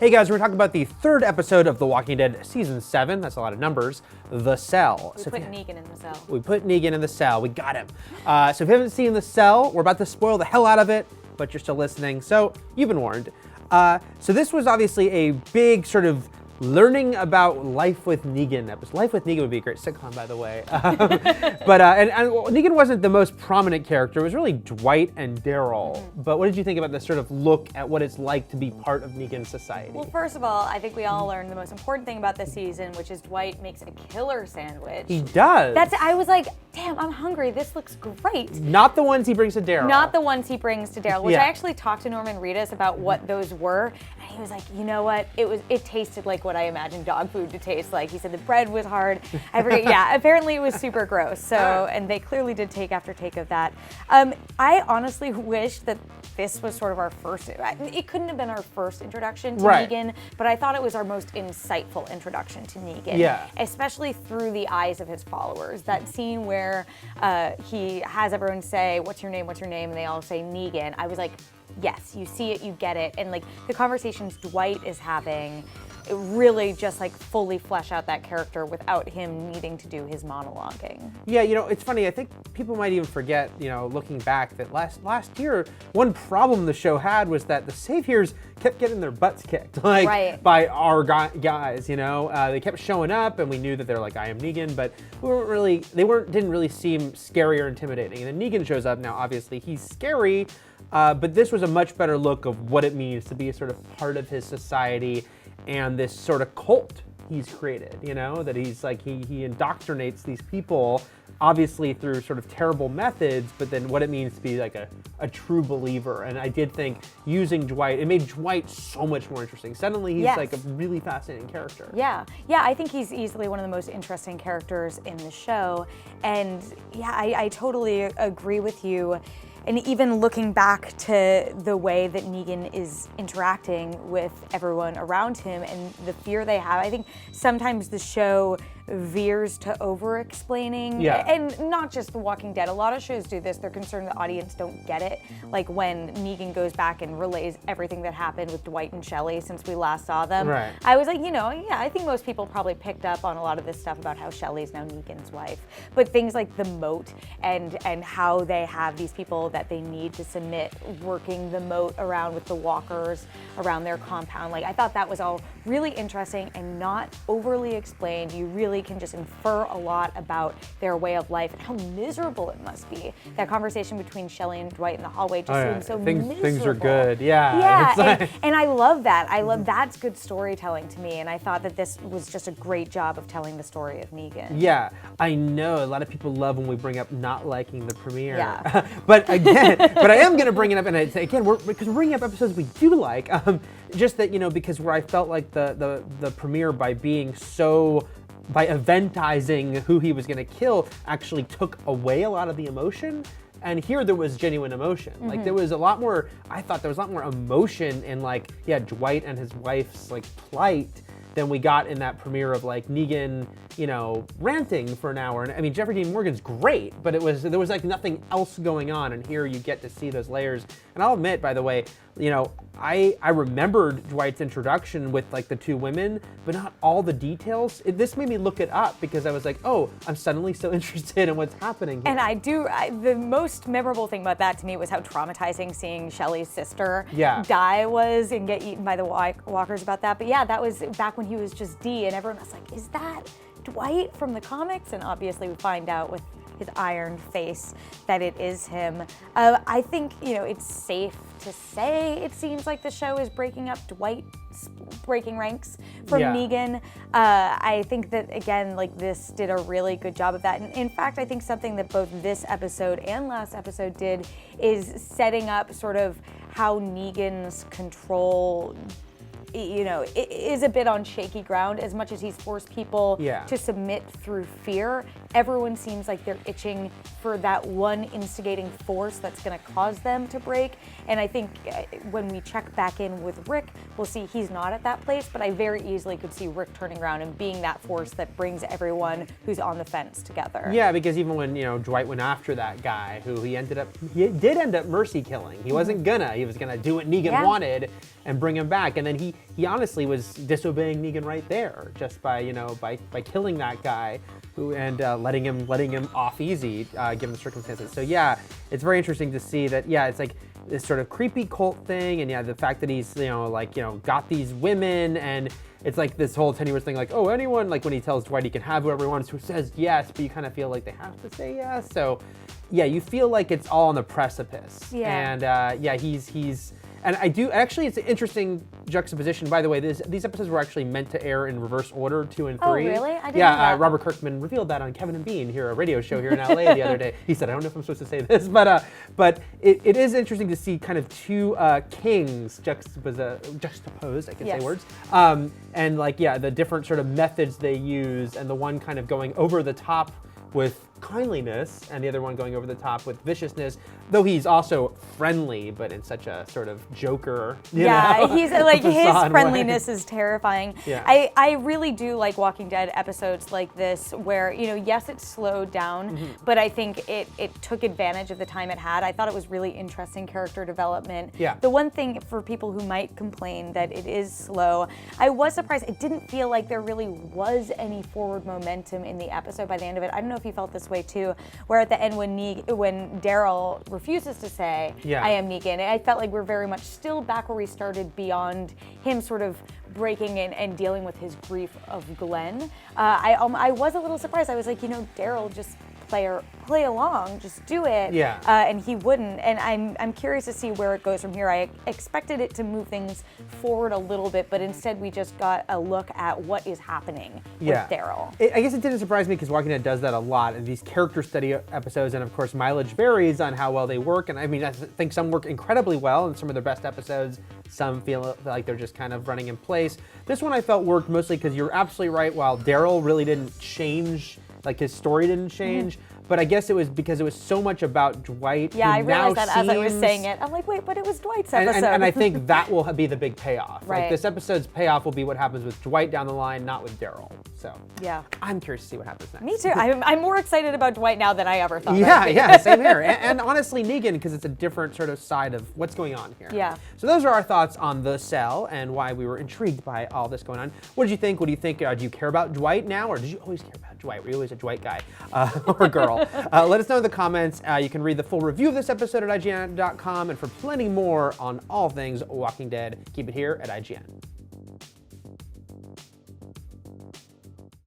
Hey guys, we're talking about the third episode of The Walking Dead Season 7, that's a lot of numbers, The Cell. We put Negan in the cell. We put Negan in the cell, we got him. So if you haven't seen The Cell, we're about to spoil the hell out of it, but you're still listening, so you've been warned. So this was obviously a big sort of learning about life with Negan episode. Life with Negan would be a great sitcom, by the way. But Negan wasn't the most prominent character. It was really Dwight and Daryl. But what did you think about this sort of look at what it's like to be part of Negan's society? Well, first of all, I think we all learned the most important thing about this season, which is Dwight makes a killer sandwich. He does. I was like, damn, I'm hungry. This looks great. Not the ones he brings to Daryl. Not the ones he brings to Daryl, which Yeah. I actually talked to Norman Reedus about what those were. And he was like, you know what? It tasted like what I imagined dog food to taste like. He said the bread was hard. I forget. Yeah, apparently it was super gross. So, and they clearly did take after take of that. I honestly wish that this was sort of our first, it couldn't have been our first introduction to Negan, but I thought it was our most insightful introduction to Negan. Yeah. Especially through the eyes of his followers. That scene where he has everyone say, what's your name, and they all say Negan. I was like, yes, you see it, you get it. And like the conversations Dwight is having, it really just like fully flesh out that character without him needing to do his monologuing. Yeah, you know, it's funny. I think people might even forget, you know, looking back, that last year, one problem the show had was that the Saviors kept getting their butts kicked, like by our guys. You know, they kept showing up, and we knew that they're like, I am Negan, but didn't really seem scary or intimidating. And then Negan shows up. Now, obviously, he's scary, but this was a much better look of what it means to be a sort of part of his society. And this sort of cult he's created, you know, that he's like, he indoctrinates these people, obviously through sort of terrible methods, but then what it means to be like a true believer. And I did think using Dwight, it made Dwight so much more interesting. Suddenly he's like a really fascinating character. Yeah, I think he's easily one of the most interesting characters in the show. And yeah, I totally agree with you. And even looking back to the way that Negan is interacting with everyone around him and the fear they have, I think sometimes the show veers to over-explaining. Yeah. And not just The Walking Dead. A lot of shows do this. They're concerned the audience don't get it. Like when Negan goes back and relays everything that happened with Dwight and Shelley since we last saw them. Right. I was like, you know, yeah, I think most people probably picked up on a lot of this stuff about how Shelley's now Negan's wife. But things like the moat and how they have these people that they need to submit, working the moat around with the walkers around their compound. Like, I thought that was all really interesting and not overly explained. You really can just infer a lot about their way of life and how miserable it must be. That conversation between Shelley and Dwight in the hallway just seemed so miserable. Things are good, yeah. Yeah, and I love that. I love that's good storytelling to me, and I thought that this was just a great job of telling the story of Negan. Yeah, I know a lot of people love when we bring up not liking the premiere. Yeah. But I am going to bring it up, and again, because we're bringing up episodes we do like. Just that, you know, because where I felt like the premiere by eventizing who he was going to kill actually took away a lot of the emotion. And here there was genuine emotion. Like there was a lot more, I thought there was a lot more emotion in like, yeah, Dwight and his wife's like plight than we got in that premiere of like Negan, you know, ranting for an hour. And I mean, Jeffrey Dean Morgan's great, but there was like nothing else going on. And here you get to see those layers. And I'll admit, by the way, you know, I remembered Dwight's introduction with like the two women, but not all the details. This made me look it up because I was like, oh, I'm suddenly so interested in what's happening here. And the most memorable thing about that to me was how traumatizing seeing Shelley's sister die was and get eaten by the walkers about that. But yeah, that was back when he was just D, and everyone was like, is that Dwight from the comics? And obviously we find out with his iron face that it is him. I think, you know, it's safe to say it seems like the show is breaking up Dwight, breaking ranks from Negan. I think that, again, like this did a really good job of that. And in fact, I think something that both this episode and last episode did is setting up sort of how Negan's control, you know, it is a bit on shaky ground. As much as he's forced people to submit through fear, everyone seems like they're itching for that one instigating force that's going to cause them to break. And I think when we check back in with Rick, we'll see he's not at that place, but I very easily could see Rick turning around and being that force that brings everyone who's on the fence together. Yeah, because even when, you know, Dwight went after that guy who he did end up mercy killing. He wasn't gonna. He was gonna do what Negan wanted and bring him back. And then he he honestly was disobeying Negan right there, just by by killing that guy, and letting him off easy, given the circumstances. So yeah, it's very interesting to see that. Yeah, it's like this sort of creepy cult thing, and yeah, the fact that he's got these women, and it's like this whole tenuous thing, like, oh, anyone, like when he tells Dwight he can have whoever he wants, who says yes, but you kind of feel like they have to say yes. So yeah, you feel like it's all on the precipice. Yeah. And he's and I do actually, it's an interesting juxtaposition. By the way, these episodes were actually meant to air in reverse order, 2 and 3. Oh, really? I didn't know Yeah, that. Robert Kirkman revealed that on Kevin and Bean here, a radio show here in LA the other day. He said, I don't know if I'm supposed to say this, but it is interesting to see kind of two kings juxtaposed, I can say words, and like, yeah, the different sort of methods they use, and the one kind of going over the top with kindliness, and the other one going over the top with viciousness, though he's also friendly, but in such a sort of Joker, he's like, his friendliness way. is terrifying. Yeah. I really do like Walking Dead episodes like this, where, yes, it slowed down, but I think it took advantage of the time it had. I thought it was really interesting character development. Yeah. The one thing for people who might complain that it is slow, I was surprised. It didn't feel like there really was any forward momentum in the episode by the end of it. I don't know if you felt this way too, where at the end when Daryl refuses to say, I am Negan, I felt like we're very much still back where we started, beyond him sort of breaking in and dealing with his grief of Glenn. I was a little surprised. I was like, Daryl, just play along, just do it. Yeah. And he wouldn't. And I'm curious to see where it goes from here. I expected it to move things forward a little bit, but instead we just got a look at what is happening with Daryl. I guess it didn't surprise me, because Walking Dead does that a lot in these character study episodes, and of course mileage varies on how well they work. And I mean, I think some work incredibly well in some of their best episodes. Some feel like they're just kind of running in place. This one I felt worked mostly because you're absolutely right. While Daryl really didn't change, like his story didn't change, but I guess it was because it was so much about Dwight. Yeah, I realized that as I was saying it. I'm like, wait, but it was Dwight's episode. And I think that will be the big payoff. Right. Like, this episode's payoff will be what happens with Dwight down the line, not with Daryl. So yeah, I'm curious to see what happens next. Me too. I'm more excited about Dwight now than I ever thought. Yeah, same here. And honestly, Negan, because it's a different sort of side of what's going on here. Yeah. So those are our thoughts on The Cell and why we were intrigued by all this going on. What did you think? What do you think? Do you care about Dwight now, or did you always care about Dwight? Were you always a Dwight guy or girl? Let us know in the comments. You can read the full review of this episode at IGN.com, and for plenty more on all things Walking Dead, keep it here at IGN.